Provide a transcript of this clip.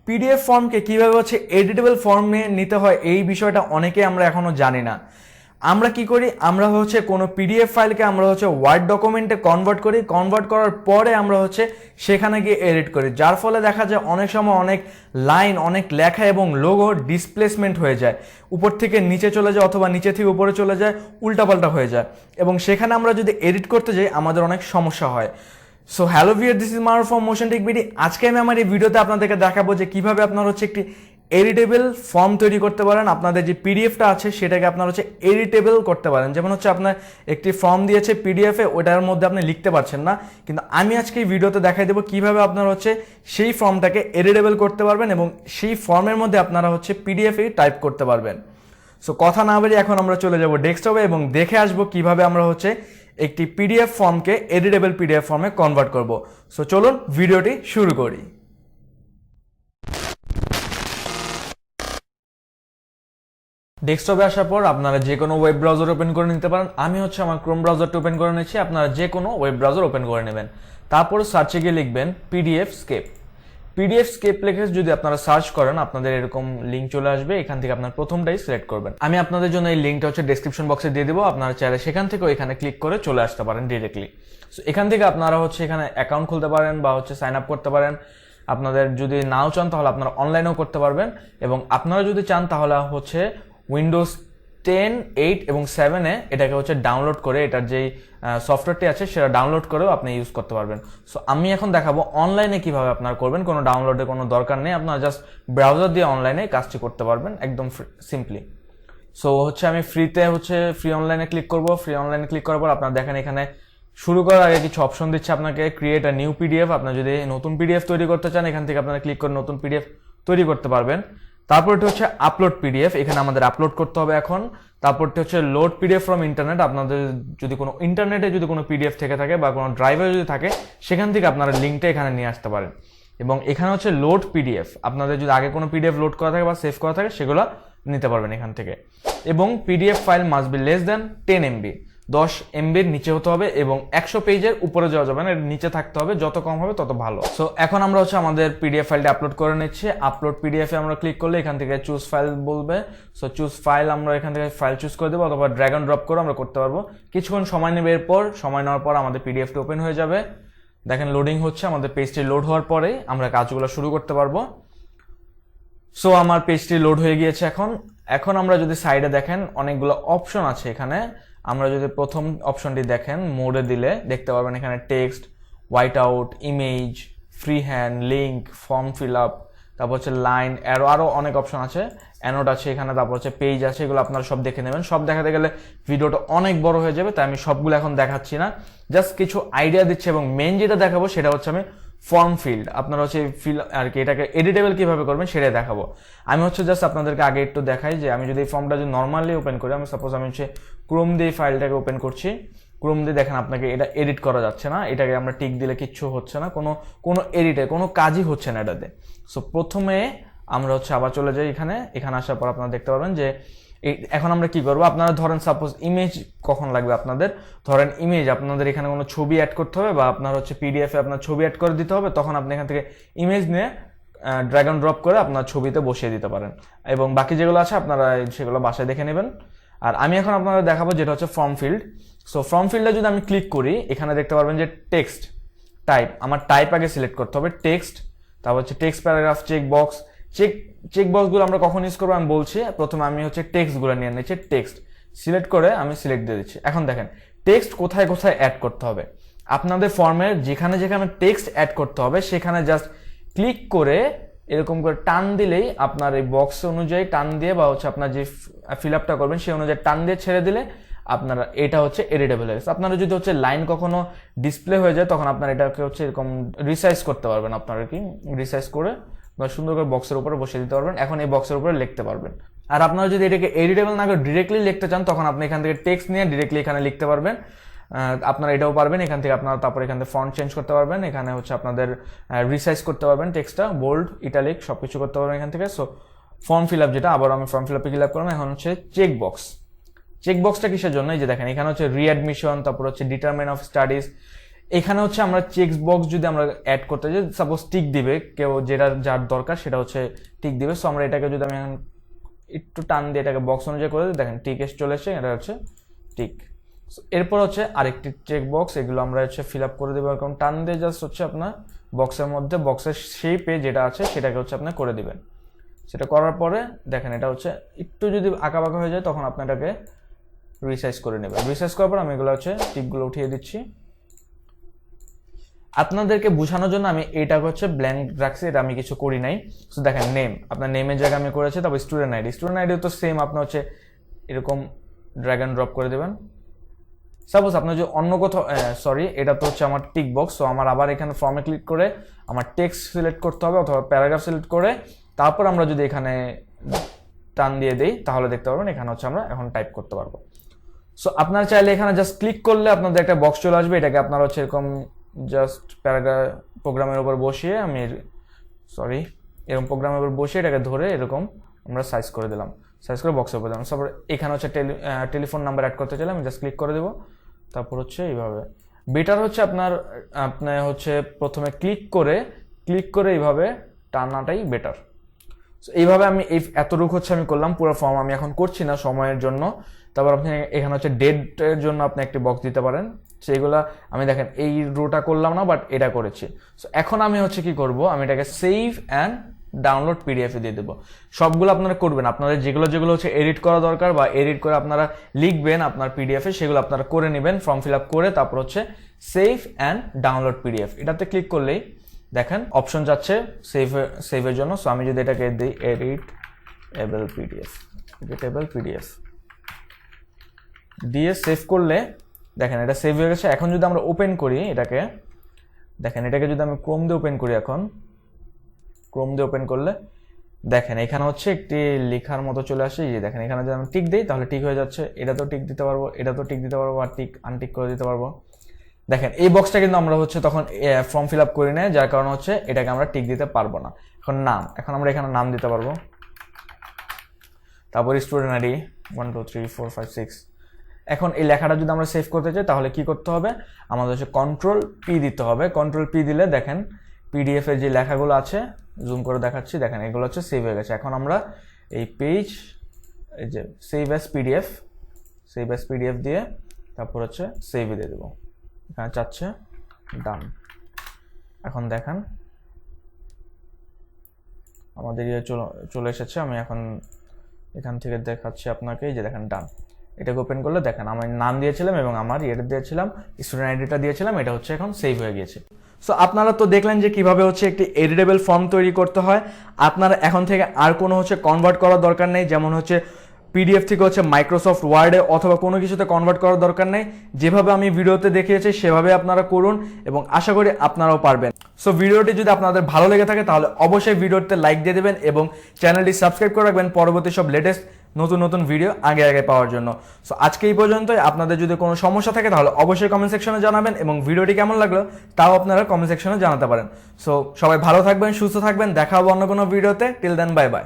PDF ফর্মকে কীভাবে হচ্ছে editable ফর্মে নিতে হয় এই বিষয়টা অনেকেই আমরা এখনও জানি না। আমরা কি করি, আমরা হচ্ছে কোনো পিডিএফ ফাইলকে আমরা হচ্ছে ওয়ার্ড ডকুমেন্টে কনভার্ট করার পরে আমরা হচ্ছে সেখানে গিয়ে এডিট করি, যার ফলে দেখা যায় অনেক সময় অনেক লাইন, অনেক লেখা এবং লোগো ডিসপ্লেসমেন্ট হয়ে যায়, উপর থেকে নিচে চলে যায় অথবা নিচে থেকে উপরে চলে যায়, উল্টাপাল্টা হয়ে যায়, এবং সেখানে আমরা যদি এডিট করতে যাই আমাদের অনেক সমস্যা হয়। So hello viewer, this is Maruf from MotionTech BD। আজকে আমি আমার এই ভিডিওতে আপনাদেরকে দেখাবো যে কিভাবে আপনারা হচ্ছে একটি এডিটেবল ফর্ম তৈরি করতে পারেন। আপনাদের যে পিডিএফটা আছে সেটাকে আপনারা হচ্ছে এডিটেবল করতে পারেন। যেমন হচ্ছে আপনার একটি ফর্ম দিয়েছে পিডিএফে, ওটার মধ্যে আপনি লিখতে পারছেন না, কিন্তু আমি আজকে এই ভিডিওতে দেখাই দেবো কিভাবে আপনারা হচ্ছে সেই ফর্মটাকে এডিটেবল করতে পারবেন এবং সেই ফর্মের মধ্যে আপনারা হচ্ছে পিডিএফে টাইপ করতে পারবেন। সো কথা না বেরিয়ে এখন আমরা চলে যাব ডেস্কটপে এবং দেখে আসবো কিভাবে আমরা হচ্ছে একটি পিডিএফ ফর্মকে এডিটেবল পিডিএফ ফর্মে কনভার্ট করব। সো চলুন ভিডিওটি শুরু করি। ডেস্কটপে আসার পর আপনারা যে কোনো ওয়েব ব্রাউজার ওপেন করে নিতে পারেন। আমি হচ্ছে আমার ক্রোম ব্রাউজারটা ওপেন করে নিচ্ছি, আপনারা যে কোনো ওয়েব ব্রাউজার ওপেন করে নেবেন। তারপর সার্চে গিয়ে লিখবেন পিডিএফ স্কেপ লিখে যদি আপনারা সার্চ করেন আপনাদের এরকম লিঙ্ক চলে আসবে। এখান থেকে আপনার প্রথমটাই সিলেক্ট করবেন। আমি আপনাদের জন্য এই লিঙ্কটা হচ্ছে ডেসক্রিপশন বক্সে দিয়ে দেবো, আপনারা চাইলে সেখান থেকেও এখানে ক্লিক করে চলে আসতে পারেন ডিরেক্টলি। সো এখান থেকে আপনারা হচ্ছে এখানে অ্যাকাউন্ট খুলতে পারেন বা হচ্ছে সাইন আপ করতে পারেন। আপনাদের যদি নাও চান তাহলে আপনারা অনলাইনেও করতে পারবেন, এবং আপনারা যদি চান তাহলে হচ্ছে উইন্ডোজ 10, 8 এবং 7-এ এটাকে হচ্ছে ডাউনলোড করে, এটার যেই সফটওয়্যারটি আছে সেটা ডাউনলোড করেও আপনি ইউজ করতে পারবেন। সো আমি এখন দেখাবো অনলাইনে কিভাবে আপনারা করবেন। কোনো ডাউনলোডের কোনো দরকার নেই, আপনারা জাস্ট ব্রাউজার দিয়ে অনলাইনে কাজটি করতে পারবেন একদম সিম্পলি। সো হচ্ছে আমি ফ্রি অনলাইনে ক্লিক করব। ফ্রি অনলাইনে ক্লিক করার পর আপনারা দেখেন এখানে শুরু করার আগে কিছু অপশন দিচ্ছে আপনাকে, ক্রিয়েট আ নিউ পিডিএফ। আপনারা যদি নতুন পিডিএফ তৈরি করতে চান এখান থেকে আপনারা ক্লিক করে নতুন পিডিএফ তৈরি করতে পারবেন। তারপরটি হচ্ছে আপলোড পিডিএফ, এখানে আমাদের আপলোড করতে হবে এখন। তারপরটি হচ্ছে লোড পিডিএফ ফ্রম ইন্টারনেট, আপনাদের যদি কোনো ইন্টারনেটে যদি কোনো পিডিএফ থেকে থাকে বা কোনো ড্রাইভে যদি থাকে সেখান থেকে আপনারা লিঙ্কটা এখানে নিয়ে আসতে পারেন। এবং এখানে হচ্ছে লোড পিডিএফ, আপনাদের যদি আগে কোনো পিডিএফ লোড করা থাকে বা সেভ করা থাকে সেগুলো নিতে পারবেন এখান থেকে। এবং PDF file must be less than 10 MB, 10 MBর নিচে হতে হবে এবং 100 পেজের উপরে যাওয়া যাবে না, এর নিচে থাকতে হবে, যত কম হবে তত ভালো। সো এখন আমরা হচ্ছে আমাদের পিডিএফ ফাইলটা আপলোড করে নিচ্ছি। আপলোড পিডিএফ এ আমরা ক্লিক করলে এখান থেকে চুজ ফাইল বলবে। সো চুজ ফাইল, আমরা এখান থেকে ফাইল চুজ করে দেবো অথবা ড্র্যাগ অ্যান্ড ড্রপ করে আমরা করতে পারবো। কিছুক্ষণ সময় নেবে, এরপর সময় নেওয়ার পর আমাদের পিডিএফটা ওপেন হয়ে যাবে। দেখেন লোডিং হচ্ছে, আমাদের পেজটি লোড হওয়ার পরেই আমরা কাজগুলো শুরু করতে পারবো। সো আমার পেজটি লোড হয়ে গিয়েছে। এখন আমরা যদি সাইডে দেখেন অনেকগুলো অপশন আছে এখানে। আমরা যদি প্রথম অপশনটি দেখেন মোডে দিলে দেখতে পারবেন এখানে text, white out, image, free hand, link, form fill up, তারপর হচ্ছে লাইন, আরও অনেক অপশন আছে, অ্যানোট আছে এখানে, তারপর হচ্ছে পেজ আছে। এগুলো আপনারা সব দেখে নেবেন। সব দেখাতে গেলে ভিডিওটা অনেক বড় হয়ে যাবে, তাই আমি সবগুলো এখন দেখাচ্ছি না, জাস্ট কিছু আইডিয়া দিচ্ছি। এবং মেন যেটা দেখাবো সেটা হচ্ছে আমি ফর্ম ফিল্ড, আপনারা হচ্ছে ফিল আর কি এটাকে এডিটেবল কিভাবে করবেন সেটাই দেখাবো। আমি হচ্ছে জাস্ট আপনাদেরকে আগে একটু দেখাই যে আমি যদি এই ফর্মটা যদি নর্মালি ওপেন করি, আমি সাপোজ আমি হচ্ছে ক্রোম দিয়ে ফাইলটাকে ওপেন করছি, ক্রোম দিয়ে দেখেন আপনাকে এটা এডিট করা যাচ্ছে না, এটাকে আমরা টিক দিলে কিচ্ছু হচ্ছে না, কোনো এডিটে কোনো কাজই হচ্ছে না এটাতে। সো প্রথমে আমরা হচ্ছে আবার চলে যাই এখানে আসার পর আপনারা দেখতে পারবেন যে এখন আমরা কি করবো। আপনারা ধরেন সাপোজ ইমেজ কখন লাগবে, আপনাদের ধরেন ইমেজ আপনাদের এখানে কোনো ছবি অ্যাড করতে হবে বা আপনার হচ্ছে পিডিএফে আপনার ছবি অ্যাড করে দিতে হবে, তখন আপনি এখান থেকে ইমেজ নিয়ে ড্র্যাগ অ্যান্ড ড্রপ করে আপনার ছবিতে বসিয়ে দিতে পারেন। এবং বাকি যেগুলো আছে আপনারা সেগুলো বাসায় দেখে নেবেন। আর আমি এখন আপনাদের দেখাবো যেটা হচ্ছে ফর্ম ফিল্ড। সো ফর্ম ফিল্ডে যদি আমি ক্লিক করি এখানে দেখতে পারবেন যে টেক্সট টাইপ, আমার টাইপ আগে সিলেক্ট করতে হবে টেক্সট, তারপর হচ্ছে টেক্সট প্যারাগ্রাফ, চেক বক্সগুলো আমরা কখন ইউজ করবো আমি বলছি। প্রথমে আমি হচ্ছে টেক্সটগুলো নিয়ে নিচ্ছি, টেক্সট সিলেক্ট করে আমি সিলেক্ট দিয়ে দিচ্ছি। এখন দেখেন টেক্সট কোথায় কোথায় অ্যাড করতে হবে। আপনাদের ফর্মের যেখানে টেক্সট অ্যাড করতে হবে সেখানে জাস্ট ক্লিক করে এরকম করে টান দিলেই আপনার এই বক্স অনুযায়ী টান দিয়ে বা হচ্ছে আপনার যে ফিল আপটা করবেন সেই অনুযায়ী টান দিয়ে ছেড়ে দিলে আপনারা এটা হচ্ছে এডিটেবল হয়ে গেছে। আপনারা যদি হচ্ছে লাইন কখনো ডিসপ্লে হয়ে যায় তখন আপনারা এটাকে হচ্ছে এরকম রিসাইজ করতে পারবেন, আপনারা কি রিসাইজ করে বা সুন্দর করে বক্সের উপরে বসিয়ে দিতে পারবেন। এখন এই বক্সের উপরে লিখতে পারবেন। আর আপনারা যদি এটাকে এডিটেবল না করে ডিরেক্টলি লিখতে চান তখন আপনি এখান থেকে টেক্সট নিয়ে ডিরেক্টলি এখানে লিখতে পারবেন। আপনারা এটাও পারবেন। এখান থেকে আপনারা তারপর এখান থেকে ফন্ট চেঞ্জ করতে পারবেন, এখানে হচ্ছে আপনাদের রিসাইজ করতে পারবেন, টেক্সটটা বোল্ড, ইটালিক সবকিছু করতে পারবেন এখান থেকে। সো ফর্ম ফিল আপ যেটা, আবার আমি ফর্ম ফিল আপে ক্লিক করলাম। এখন হচ্ছে চেক বক্সটা কিসের জন্য, এই যে দেখেন এখানে হচ্ছে রিঅ্যাডমিশন, তারপর হচ্ছে ডিটারমিন অফ স্টাডিজ, এখানে হচ্ছে আমরা চেক বক্স যদি আমরা অ্যাড করতে চাই, সাপোজ টিক দিবে কেউ, যেটা যার দরকার সেটা হচ্ছে টিক দিবে। সো আমরা এটাকে যদি আমি একটু টান দিয়ে এটাকে বক্স অনুযায়ী করে দিই, দেখেন টিক চলে এসে, এটা হচ্ছে টিক। এরপর হচ্ছে আরেকটি চেক বক্স, এগুলো আমরা হচ্ছে ফিল আপ করে দেবো এরকম টান দিয়ে, জাস্ট হচ্ছে আপনার বক্সের মধ্যে বক্সের শেপে যেটা আছে সেটাকে হচ্ছে আপনি করে দিবেন। সেটা করার পরে দেখেন এটা হচ্ছে একটু যদি আঁকা বাঁকা হয়ে যায় তখন আপনি এটাকে রিসাইজ করে নেবেন। রিসাইজ করার পর আমি এগুলো হচ্ছে টিকগুলো উঠিয়ে দিচ্ছি। আপনাদেরকে বোঝানোর জন্য আমি এটাকে হচ্ছে ব্ল্যাঙ্ক রাখছি, এটা আমি কিছু করি নাই। সো দেখেন নেম, আপনার নেমের জায়গায় আমি করেছি। তারপর স্টুডেন্ট আইডি তো সেম, আপনি হচ্ছে এরকম ড্র্যাগ অ্যান্ড ড্রপ করে দেবেন। সাপোজ আপনার যে অন্য কোথাও, সরি এটা তো হচ্ছে আমার টিক বক্স। সো আমার আবার এখানে ফর্মে ক্লিক করে আমার টেক্সট সিলেক্ট করতে হবে অথবা প্যারাগ্রাফ সিলেক্ট করে তারপর আমরা যদি এখানে টান দিয়ে দিই তাহলে দেখতে পারবেন এখানে হচ্ছে আমরা এখন টাইপ করতে পারবো। সো আপনারা চাইলে এখানে জাস্ট ক্লিক করলে আপনাদের একটা বক্স চলে আসবে। এটাকে আপনারা হচ্ছে এরকম জাস্ট প্যারাগ্রাফ প্রোগ্রামের উপর বসিয়ে এরকম প্রোগ্রামের উপর বসিয়ে এটাকে ধরে এরকম আমরা সাইজ করে দিলাম, সাইজ করে বক্সের উপর দিলাম। তারপর এখানে হচ্ছে টেলিফোন নাম্বার অ্যাড করতে চাইলে আমি জাস্ট ক্লিক করে দেবো। তারপর হচ্ছে এইভাবে বেটার হচ্ছে আপনি হচ্ছে প্রথমে ক্লিক করে এইভাবে টানাটাই বেটার। এইভাবে আমি এতটুকু হচ্ছে আমি করলাম, পুরো ফর্ম আমি এখন করছি না সময়ের জন্য। তারপর আপনি এখানে হচ্ছে ডেটের জন্য আপনি একটি বক্স দিতে পারেন। সেইগুলা আমি দেখেন এই রোটা করলাম না, বাট এটা করেছি। সো এখন আমি হচ্ছে কি করব, আমি এটাকে সেভ অ্যান্ড ডাউনলোড পিডিএফে দিয়ে দেবো। সবগুলো আপনারা করবেন, আপনাদের যেগুলো হচ্ছে এডিট করা দরকার বা এডিট করে আপনারা লিখবেন আপনার পিডিএফে, সেগুলো আপনারা করে নেবেন ফর্ম ফিল আপ করে। তারপর হচ্ছে সেভ অ্যান্ড ডাউনলোড পিডিএফ, এটাতে ক্লিক করলেই দেখেন অপশন যাচ্ছে সেভের জন্য। সো আমি যদি এটাকে দিই এডিটেবল পিডিএফ দিয়ে সেভ করলে দেখেন এটা সেভ হয়ে গেছে। এখন যদি আমরা ওপেন করি এটাকে, দেখেন এটাকে যদি আমি ক্রোম দিয়ে ওপেন করি, এখন ক্রোম দিয়ে ওপেন করলে দেখেন এখানে হচ্ছে একটি লেখার মতো চলে আসে। এই যে দেখেন এখানে যদি আমি টিক দিই তাহলে টিক হয়ে যাচ্ছে, এটা তো টিক দিতে পারবো, এটা তো টিক দিতে পারবো, আর টিক আনটিক করে দিতে পারবো। দেখেন এই বক্সটা কিন্তু আমরা হচ্ছে তখন ফর্ম ফিল আপ করি না, যার কারণে হচ্ছে এটাকে আমরা টিক দিতে পারবো না। এখন আমরা এখানে নাম দিতে পারবো। তারপর স্টুডেন্ট আইডি 1 2 3 4 5 6। এখন এই লেখাটা যদি আমরা সেভ করতে চাই তাহলে কি করতে হবে, আমাদের হচ্ছে কন্ট্রোল পি দিতে হবে। কন্ট্রোল পি দিলে দেখেন পিডিএফ এর যে লেখাগুলো আছে, জুম করে দেখাচ্ছি, দেখেন এগুলো হচ্ছে সেভ হয়ে গেছে। এখন আমরা এই এই যে সেভ অ্যাজ পিডিএফ দিয়ে তারপর হচ্ছে সেভ দিয়ে দেবো। এখানে চাচ্ছে ডান। এখন দেখেন আমাদের চলে এসেছে। আমি এখন এখান থেকে দেখাচ্ছি আপনাকে, যে দেখেন ডান। এটাকে ওপেন করলে দেখেন আমার নাম দিয়েছিলাম এবং আমার ইয়েটা দিয়েছিলাম, স্টুডেন্ট আইডিটা দিয়েছিলাম, এটা হচ্ছে এখন সেভ হয়ে গিয়েছে। সো আপনারা তো দেখলেন যে কিভাবে হচ্ছে একটি এডিটেবল ফর্ম তৈরি করতে হয়। আপনারা এখন থেকে আর কোনো হচ্ছে কনভার্ট করার দরকার নেই, যেমন হচ্ছে পিডিএফ থেকে হচ্ছে মাইক্রোসফট ওয়ার্ডে অথবা কোনো কিছুতে কনভার্ট করার দরকার নেই। যেভাবে আমি ভিডিওতে দেখিয়েছি সেভাবে আপনারা করুন এবং আশা করি আপনারাও পারবেন। সো ভিডিওটি যদি আপনাদের ভালো লেগে থাকে তাহলে অবশ্যই ভিডিওতে লাইক দিয়ে দেবেন এবং চ্যানেলটি সাবস্ক্রাইব করে রাখবেন পরবর্তী সব লেটেস্ট নতুন ভিডিও আগে পাওয়ার জন্য। সো আজকে এই পর্যন্তই। আপনাদের যদি কোনো সমস্যা থাকে তাহলে অবশ্যই কমেন্ট সেকশনে জানাবেন এবং ভিডিওটি কেমন লাগলো তাও আপনারা কমেন্ট সেকশনে জানাতে পারেন। সো সবাই ভালো থাকবেন, সুস্থ থাকবেন, দেখা হবে অন্য কোনো ভিডিওতে। Till then bye by.